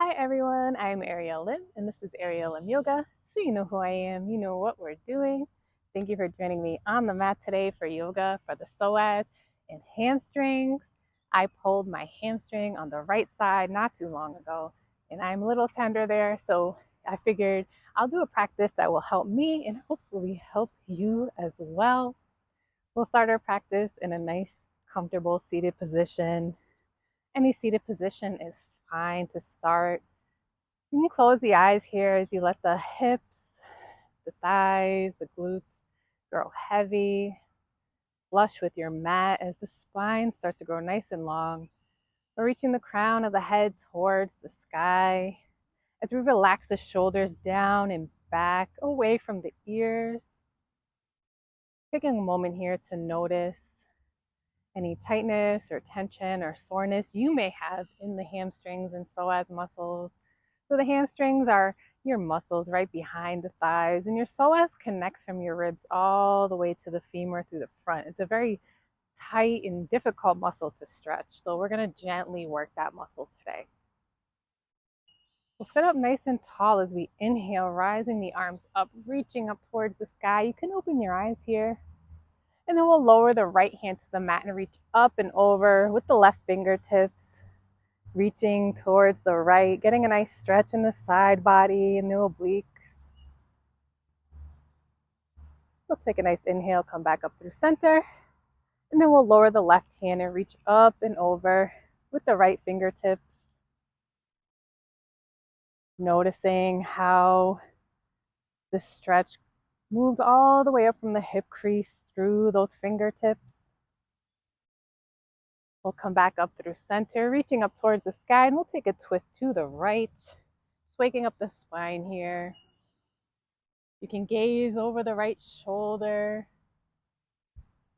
Hi everyone, I'm Ariel Lim and this is Ariel Lim Yoga. So you know who I am, you know what we're doing. Thank you for joining me on the mat today for yoga for the psoas and hamstrings. I pulled my hamstring on the right side not too long ago and I'm a little tender there, so I figured I'll do a practice that will help me and hopefully help you as well. We'll start our practice in a nice, comfortable seated position. Any seated position is fine to start. You can close the eyes here as you let the hips, the thighs, the glutes grow heavy. Flush with your mat as the spine starts to grow nice and long. We're reaching the crown of the head towards the sky as we relax the shoulders down and back away from the ears. Taking a moment here to notice any tightness or tension or soreness you may have in the hamstrings and psoas muscles. So the hamstrings are your muscles right behind the thighs, and your psoas connects from your ribs all the way to the femur through the front. It's a very tight and difficult muscle to stretch. So we're going to gently work that muscle today. We'll sit up nice and tall as we inhale, rising the arms up, reaching up towards the sky. You can open your eyes here. And then we'll lower the right hand to the mat and reach up and over with the left fingertips, reaching towards the right, getting a nice stretch in the side body and the obliques. We'll take a nice inhale, come back up through center, and then we'll lower the left hand and reach up and over with the right fingertips, noticing how the stretch moves all the way up from the hip crease through those fingertips. We'll come back up through center, reaching up towards the sky, and we'll take a twist to the right, just waking up the spine here. You can gaze over the right shoulder.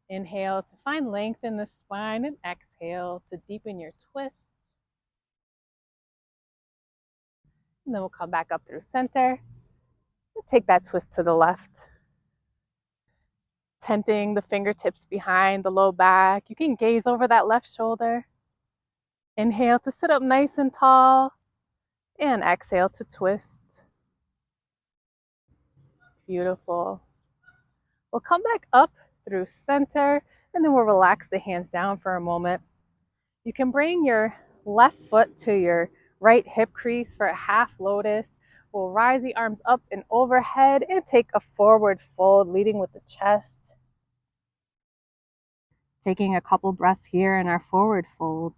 Inhale to find length in the spine, and exhale to deepen your twist. And then we'll come back up through center and take that twist to the left. Tenting the fingertips behind the low back. You can gaze over that left shoulder. Inhale to sit up nice and tall, and exhale to twist. Beautiful. We'll come back up through center, and then we'll relax the hands down for a moment. You can bring your left foot to your right hip crease for a half lotus. We'll rise the arms up and overhead and take a forward fold, leading with the chest. Taking a couple breaths here in our forward fold.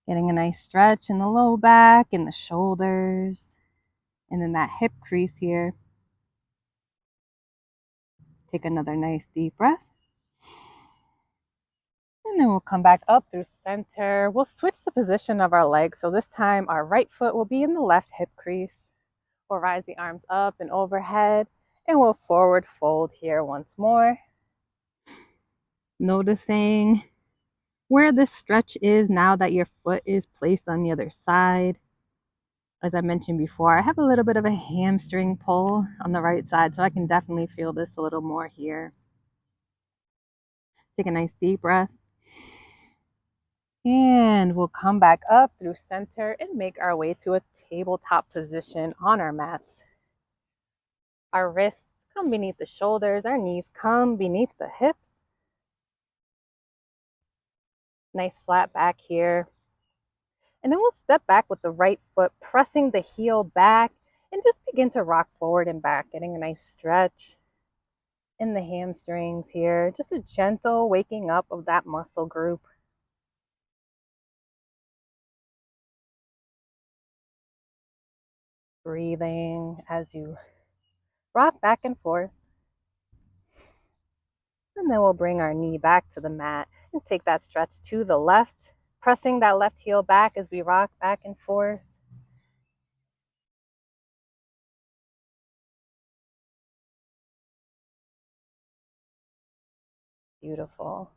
Getting a nice stretch in the low back and the shoulders, and then that hip crease here. Take another nice deep breath. And then we'll come back up through center. We'll switch the position of our legs. So this time our right foot will be in the left hip crease. We'll rise the arms up and overhead, and we'll forward fold here once more. Noticing where this stretch is now that your foot is placed on the other side. As I mentioned before, I have a little bit of a hamstring pull on the right side, so I can definitely feel this a little more here. Take a nice deep breath. And we'll come back up through center and make our way to a tabletop position on our mats. Our wrists come beneath the shoulders, our knees come beneath the hips. Nice flat back here. And then we'll step back with the right foot, pressing the heel back, and just begin to rock forward and back, getting a nice stretch in the hamstrings here. Just a gentle waking up of that muscle group. Breathing as you rock back and forth. And then we'll bring our knee back to the mat and take that stretch to the left, pressing that left heel back as we rock back and forth. Beautiful.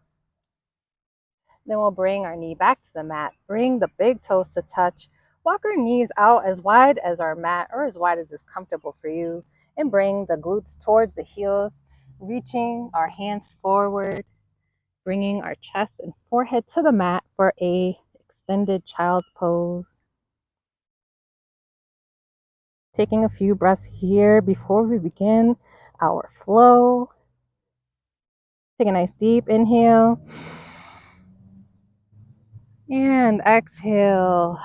Then we'll bring our knee back to the mat. Bring the big toes to touch. Walk our knees out as wide as our mat or as wide as is comfortable for you. And bring the glutes towards the heels, reaching our hands forward, bringing our chest and forehead to the mat for a extended child's pose. Taking a few breaths here before we begin our flow. Take a nice deep inhale and exhale.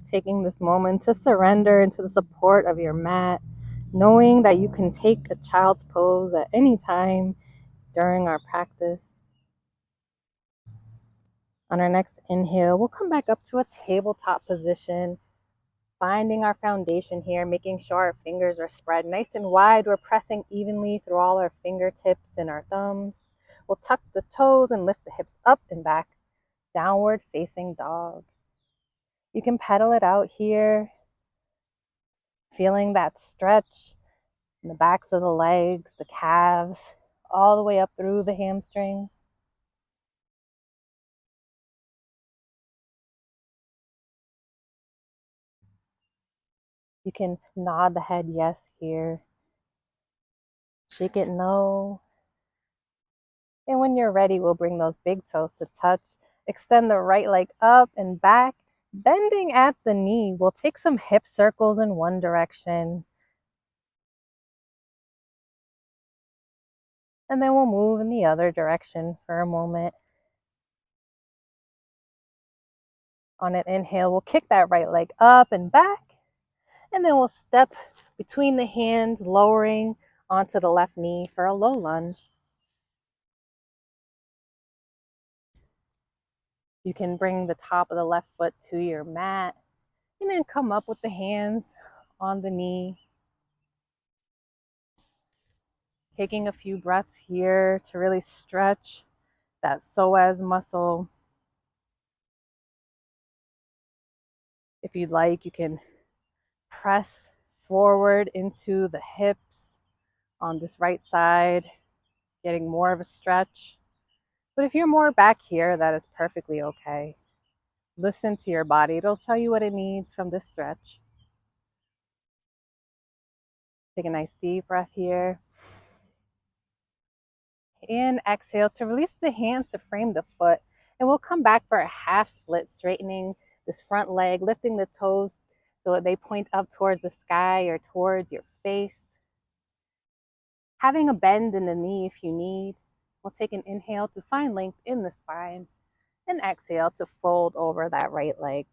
Taking this moment to surrender into the support of your mat, knowing that you can take a child's pose at any time during our practice. On our next inhale, we'll come back up to a tabletop position, finding our foundation here, making sure our fingers are spread nice and wide. We're pressing evenly through all our fingertips and our thumbs. We'll tuck the toes and lift the hips up and back, downward facing dog. You can pedal it out here, feeling that stretch in the backs of the legs, the calves, all the way up through the hamstrings. You can nod the head yes here, shake it no. And when you're ready, we'll bring those big toes to touch. Extend the right leg up and back, bending at the knee. We'll take some hip circles in one direction. And then we'll move in the other direction for a moment. On an inhale, we'll kick that right leg up and back. And then we'll step between the hands, lowering onto the left knee for a low lunge. You can bring the top of the left foot to your mat and then come up with the hands on the knee. Taking a few breaths here to really stretch that psoas muscle. If you'd like, you can press forward into the hips on this right side, getting more of a stretch. But if you're more back here, that is perfectly okay. Listen to your body. It'll tell you what it needs from this stretch. Take a nice deep breath here. And exhale to release the hands to frame the foot. And we'll come back for a half split, straightening this front leg, lifting the toes so they point up towards the sky or towards your face. Having a bend in the knee if you need. We'll take an inhale to find length in the spine and exhale to fold over that right leg.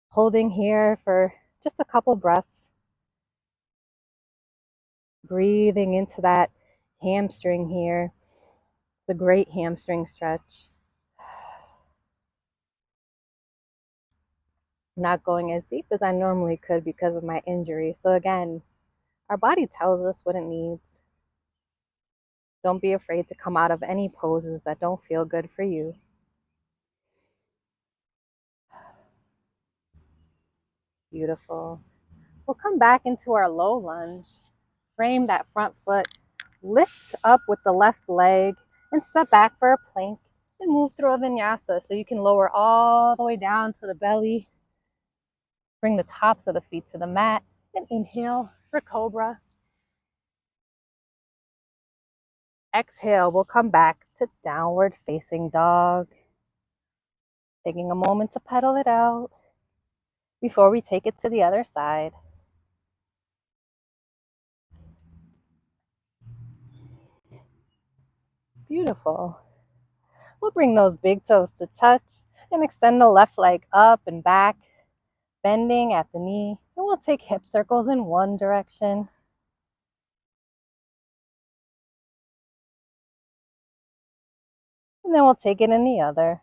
Holding here for just a couple breaths. Breathing into that hamstring here, the great hamstring stretch. Not going as deep as I normally could because of my injury. So again, our body tells us what it needs. Don't be afraid to come out of any poses that don't feel good for you. Beautiful. We'll come back into our low lunge. Frame that front foot. Lift up with the left leg and step back for a plank and move through a vinyasa so you can lower all the way down to the belly. Bring the tops of the feet to the mat and inhale for cobra. Exhale, we'll come back to downward facing dog. Taking a moment to pedal it out before we take it to the other side. Beautiful. We'll bring those big toes to touch and extend the left leg up and back, bending at the knee. And we'll take hip circles in one direction. And then we'll take it in the other.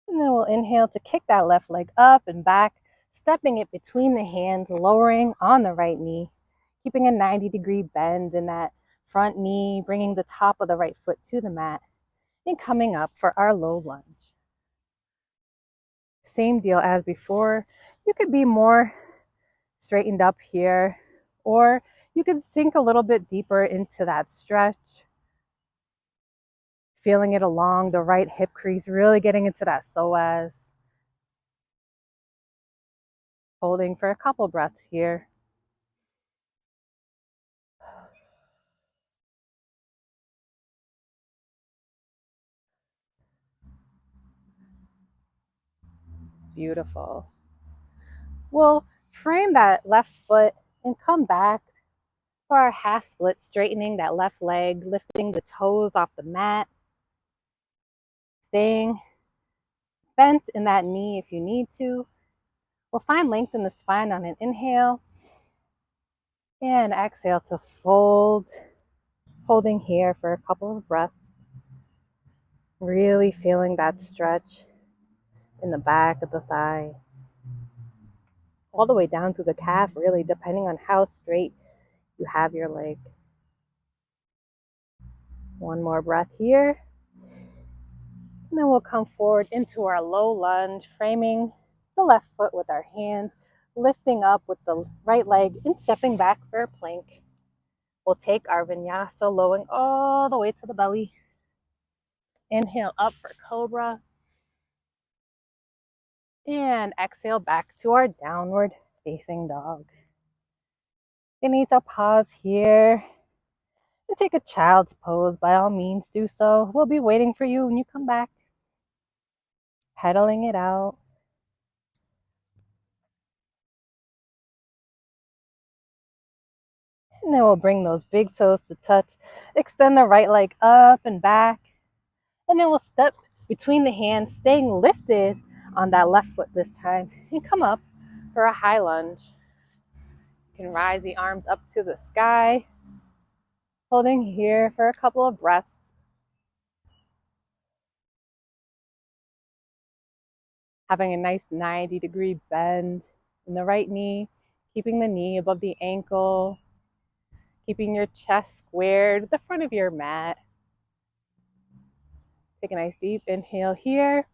And then we'll inhale to kick that left leg up and back, stepping it between the hands, lowering on the right knee, keeping a 90-degree bend in that front knee, bringing the top of the right foot to the mat, and coming up for our low lunge. Same deal as before. You could be more straightened up here, or you could sink a little bit deeper into that stretch, feeling it along the right hip crease, really getting into that psoas. Holding for a couple breaths here. Beautiful. We'll frame that left foot and come back for our half split, straightening that left leg, lifting the toes off the mat, staying bent in that knee if you need to. We'll find length in the spine on an inhale and exhale to fold, holding here for a couple of breaths, really feeling that stretch in the back of the thigh, all the way down to the calf, really depending on how straight you have your leg. One more breath here. And then we'll come forward into our low lunge, framing the left foot with our hands, lifting up with the right leg and stepping back for a plank. We'll take our vinyasa, lowering all the way to the belly. Inhale up for cobra. And exhale back to our downward facing dog. You need to pause here and take a child's pose. By all means, do so. We'll be waiting for you when you come back. Pedaling it out. And then we'll bring those big toes to touch. Extend the right leg up and back. And then we'll step between the hands, staying lifted on that left foot this time. And come up for a high lunge. You can rise the arms up to the sky. Holding here for a couple of breaths. Having a nice 90-degree bend in the right knee. Keeping the knee above the ankle. Keeping your chest squared, the front of your mat. Take a nice deep inhale here.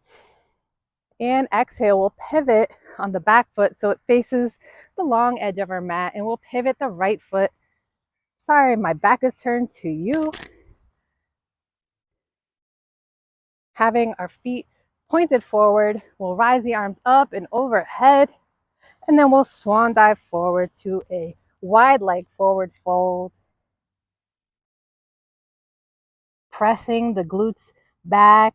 And exhale, we'll pivot on the back foot so it faces the long edge of our mat. And we'll pivot the right foot. Sorry, my back is turned to you. Having our feet pointed forward, we'll rise the arms up and overhead. And then we'll swan dive forward to a wide leg forward fold. Pressing the glutes back.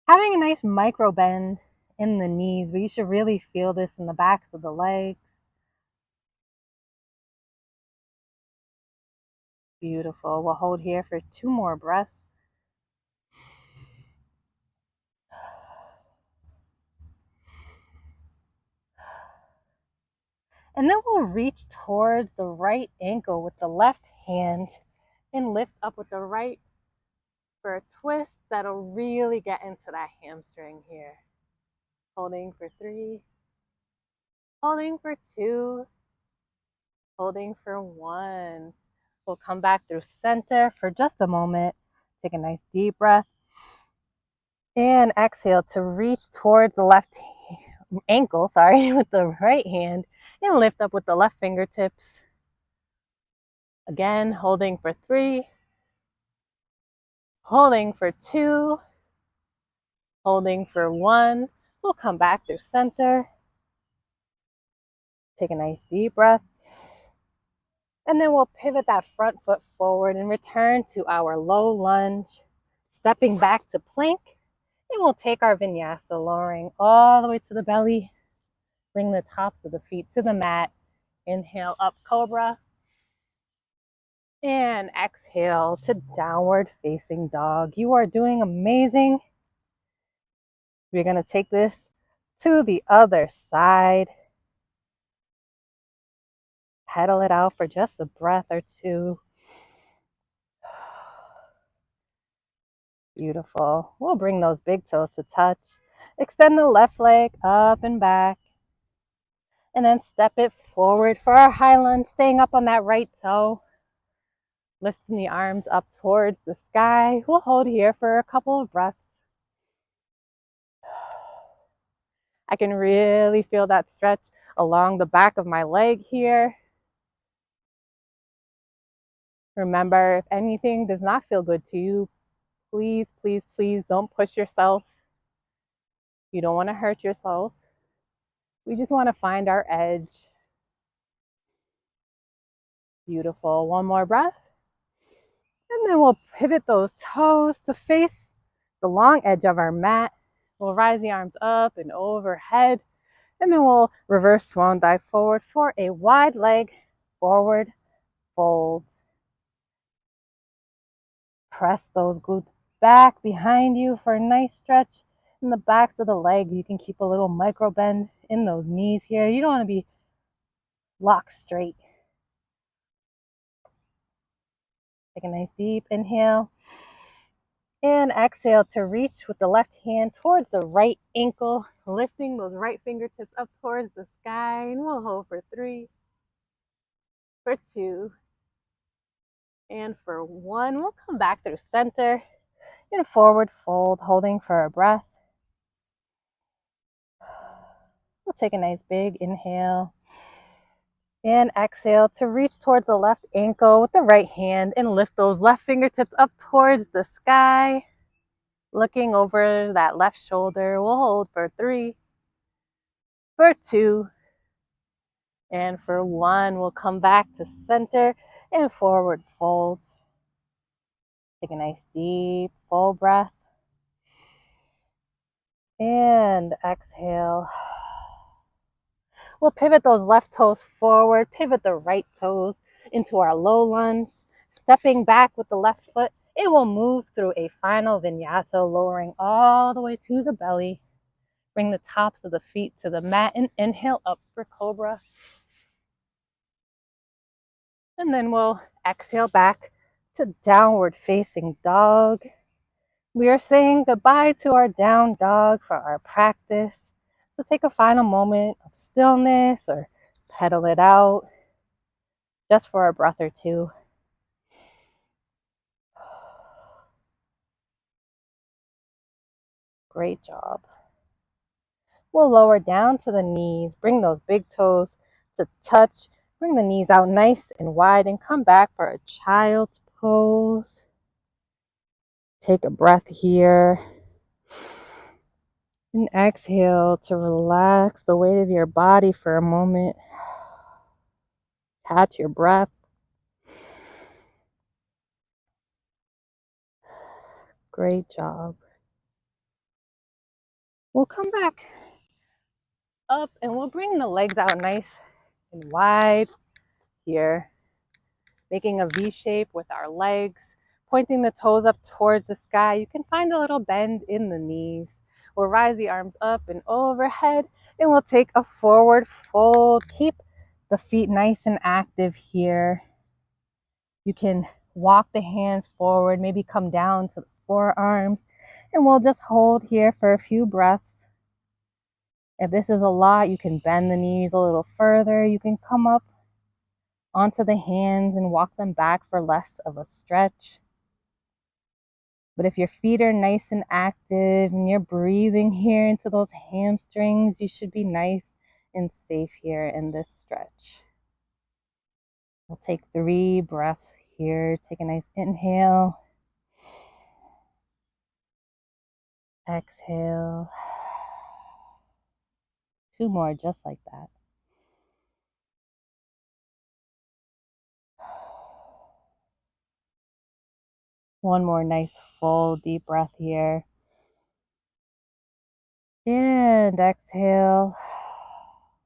Having a nice micro bend in the knees, but you should really feel this in the backs of the legs. Beautiful. We'll hold here for 2 more breaths. And then we'll reach towards the right ankle with the left hand and lift up with the right for a twist that'll really get into that hamstring here. Holding for 3, holding for 2, holding for 1. We'll come back through center for just a moment. Take a nice deep breath. And exhale to reach towards the left ankle, with the right hand. And lift up with the left fingertips. Again, holding for 3, holding for 2, holding for 1. We'll come back through center. Take a nice deep breath. And then we'll pivot that front foot forward and return to our low lunge, stepping back to plank. And we'll take our vinyasa, lowering all the way to the belly. Bring the tops of the feet to the mat. Inhale up cobra. And exhale to downward facing dog. You are doing amazing. We're going to take this to the other side. Pedal it out for just a breath or 2. Beautiful. We'll bring those big toes to touch. Extend the left leg up and back. And then step it forward for our high lunge, staying up on that right toe. Lifting the arms up towards the sky. We'll hold here for a couple of breaths. I can really feel that stretch along the back of my leg here. Remember, if anything does not feel good to you, please, please, please don't push yourself. You don't want to hurt yourself. We just want to find our edge. Beautiful. One more breath. And then we'll pivot those toes to face the long edge of our mat. We'll rise the arms up and overhead, and then we'll reverse swan dive forward for a wide leg forward fold. Press those glutes back behind you for a nice stretch in the backs of the leg. You can keep a little micro bend in those knees here. You don't want to be locked straight. Take a nice deep inhale. And exhale to reach with the left hand towards the right ankle, lifting those right fingertips up towards the sky. And we'll hold for 3, for 2, and for 1. We'll come back through center in a forward fold, holding for a breath. We'll take a nice big inhale. And exhale to reach towards the left ankle with the right hand and lift those left fingertips up towards the sky. Looking over that left shoulder, we'll hold for 3, for 2, and for 1. We'll come back to center and forward fold. Take a nice deep full breath. And exhale. We'll pivot those left toes forward, pivot the right toes into our low lunge, stepping back with the left foot. It will move through a final vinyasa, lowering all the way to the belly. Bring the tops of the feet to the mat and inhale up for cobra. And then we'll exhale back to downward facing dog. We are saying goodbye to our down dog for our practice. So take a final moment of stillness or pedal it out just for a breath or two. Great job. We'll lower down to the knees. Bring those big toes to touch. Bring the knees out nice and wide and come back for a child's pose. Take a breath here. And exhale to relax the weight of your body for a moment. Catch your breath. Great job. We'll come back up and we'll bring the legs out nice and wide here, making a V shape with our legs, pointing the toes up towards the sky. You can find a little bend in the knees. We'll rise the arms up and overhead, and we'll take a forward fold. Keep the feet nice and active here. You can walk the hands forward, maybe come down to the forearms, and we'll just hold here for a few breaths. If this is a lot, you can bend the knees a little further. You can come up onto the hands and walk them back for less of a stretch. But if your feet are nice and active and you're breathing here into those hamstrings, you should be nice and safe here in this stretch. We'll take 3 breaths here. Take a nice inhale. Exhale. 2 more just like that. One more nice full deep breath here. And exhale.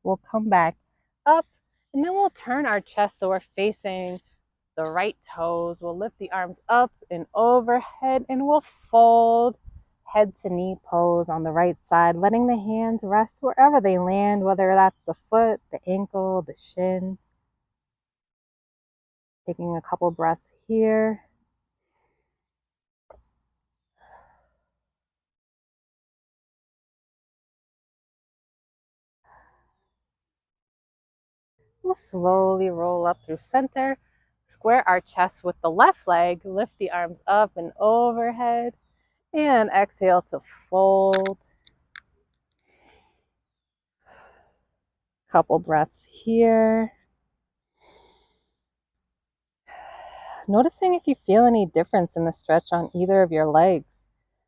We'll come back up and then we'll turn our chest so we're facing the right toes. We'll lift the arms up and overhead and we'll fold head to knee pose on the right side, letting the hands rest wherever they land, whether that's the foot, the ankle, the shin. Taking a couple breaths here. We'll slowly roll up through center, square our chest with the left leg, lift the arms up and overhead, and exhale to fold. Couple breaths here. Noticing if you feel any difference in the stretch on either of your legs.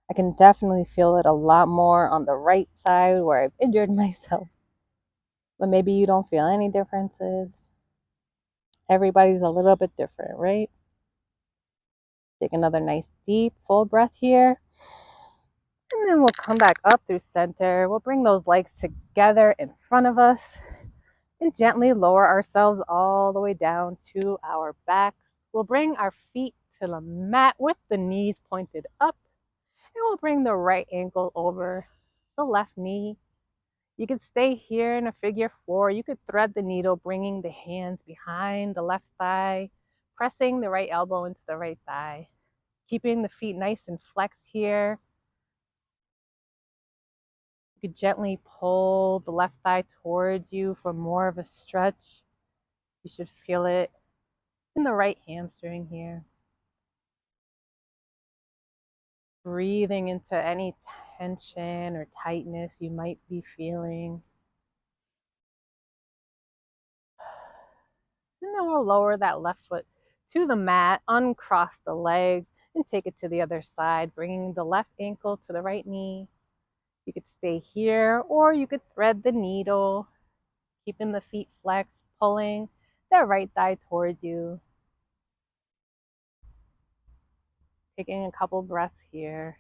I can definitely feel it a lot more on the right side where I've injured myself. But maybe you don't feel any differences. Everybody's a little bit different, right? Take another nice deep full breath here. And And then we'll come back up through center. We'll bring those legs together in front of us and gently lower ourselves all the way down to our backs. We'll bring our feet to the mat with the knees pointed up, and we'll bring the right ankle over the left knee. You could stay here in a figure four. You could thread the needle, bringing the hands behind the left thigh, pressing the right elbow into the right thigh, keeping the feet nice and flexed here. You could gently pull the left thigh towards you for more of a stretch. You should feel it in the right hamstring here. Breathing into any tension or tightness you might be feeling. And then we'll lower that left foot to the mat, uncross the legs, and take it to the other side, bringing the left ankle to the right knee. You could stay here, or you could thread the needle, keeping the feet flexed, pulling that right thigh towards you. Taking a couple breaths here.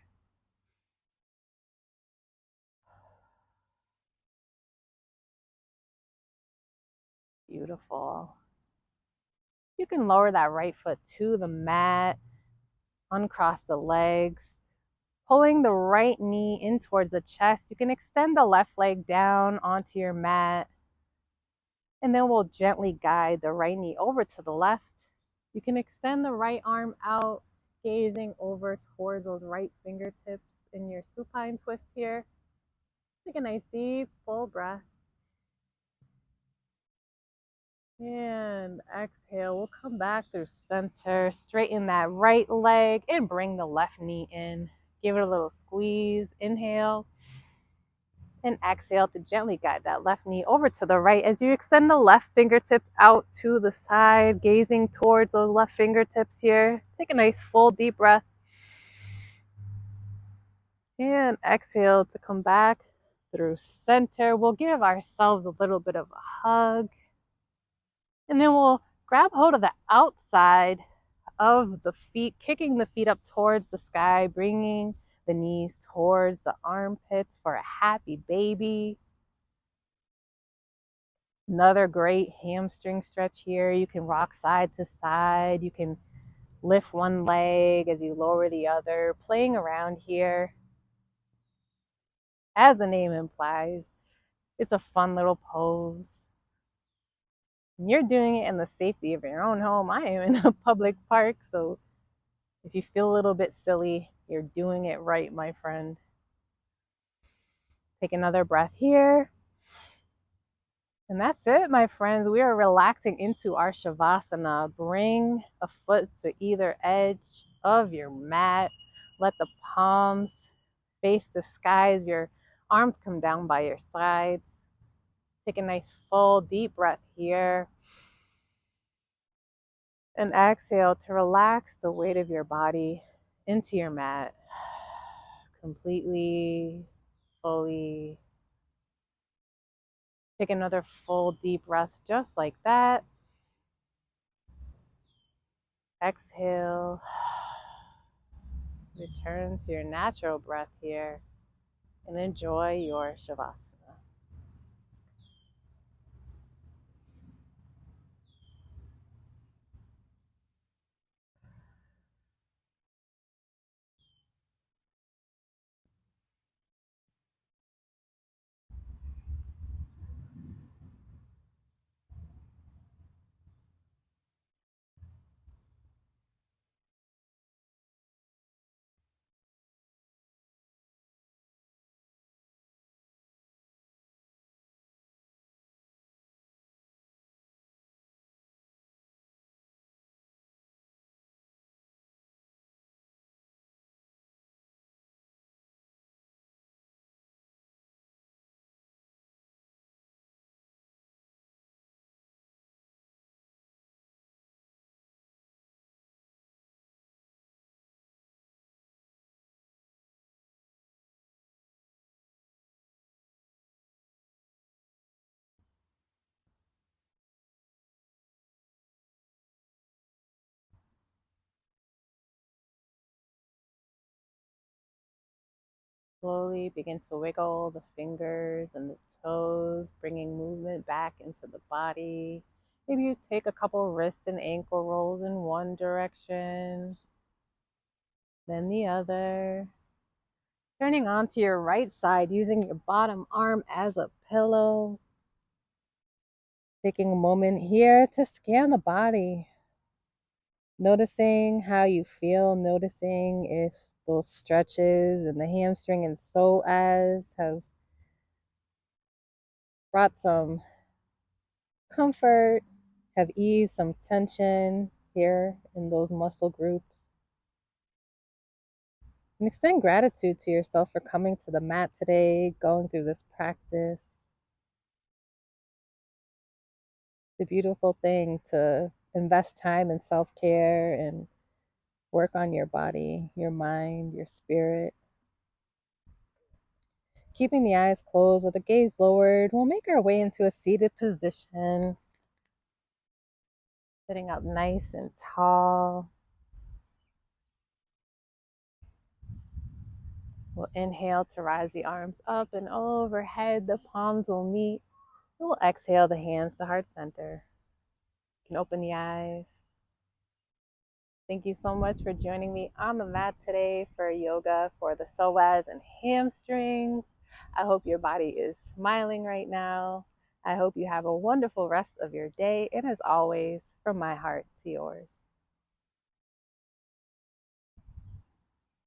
Beautiful. You can lower that right foot to the mat, uncross the legs, pulling the right knee in towards the chest. You can extend the left leg down onto your mat, and then we'll gently guide the right knee over to the left. You can extend the right arm out, gazing over towards those right fingertips in your supine twist here. Take a nice deep, full breath. And exhale, we'll come back through center, straighten that right leg and bring the left knee in. Give it a little squeeze, inhale, and exhale to gently guide that left knee over to the right as you extend the left fingertips out to the side, gazing towards those left fingertips here. Take a nice full deep breath. And exhale to come back through center. We'll give ourselves a little bit of a hug. And then we'll grab hold of the outside of the feet, kicking the feet up towards the sky, bringing the knees towards the armpits for a happy baby. Another great hamstring stretch here. You can rock side to side. You can lift one leg as you lower the other, playing around here. As the name implies, it's a fun little pose. And you're doing it in the safety of your own home. I am in a public park, so if you feel a little bit silly, you're doing it right, my friend. Take another breath here. And that's it, my friends. We are relaxing into our Shavasana. Bring a foot to either edge of your mat. Let the palms face the sky as your arms come down by your sides. Take a nice full deep breath here. And exhale to relax the weight of your body into your mat. Completely, fully. Take another full deep breath just like that. Exhale. Return to your natural breath here and enjoy your Shavasana. Slowly begin to wiggle the fingers and the toes, bringing movement back into the body. Maybe you take a couple wrist and ankle rolls in one direction, then the other. Turning onto your right side, using your bottom arm as a pillow. Taking a moment here to scan the body, noticing how you feel, noticing if those stretches and the hamstring and psoas have brought some comfort, have eased some tension here in those muscle groups. And extend gratitude to yourself for coming to the mat today, going through this practice. It's a beautiful thing to invest time in self care and work on your body, your mind, your spirit. Keeping the eyes closed with the gaze lowered, we'll make our way into a seated position, sitting up nice and tall. We'll inhale to rise the arms up and overhead. The palms will meet. We'll exhale the hands to heart center. You can open the eyes. Thank you so much for joining me on the mat today for yoga for the psoas and hamstrings. I hope your body is smiling right now. I hope you have a wonderful rest of your day. And as always, from my heart to yours.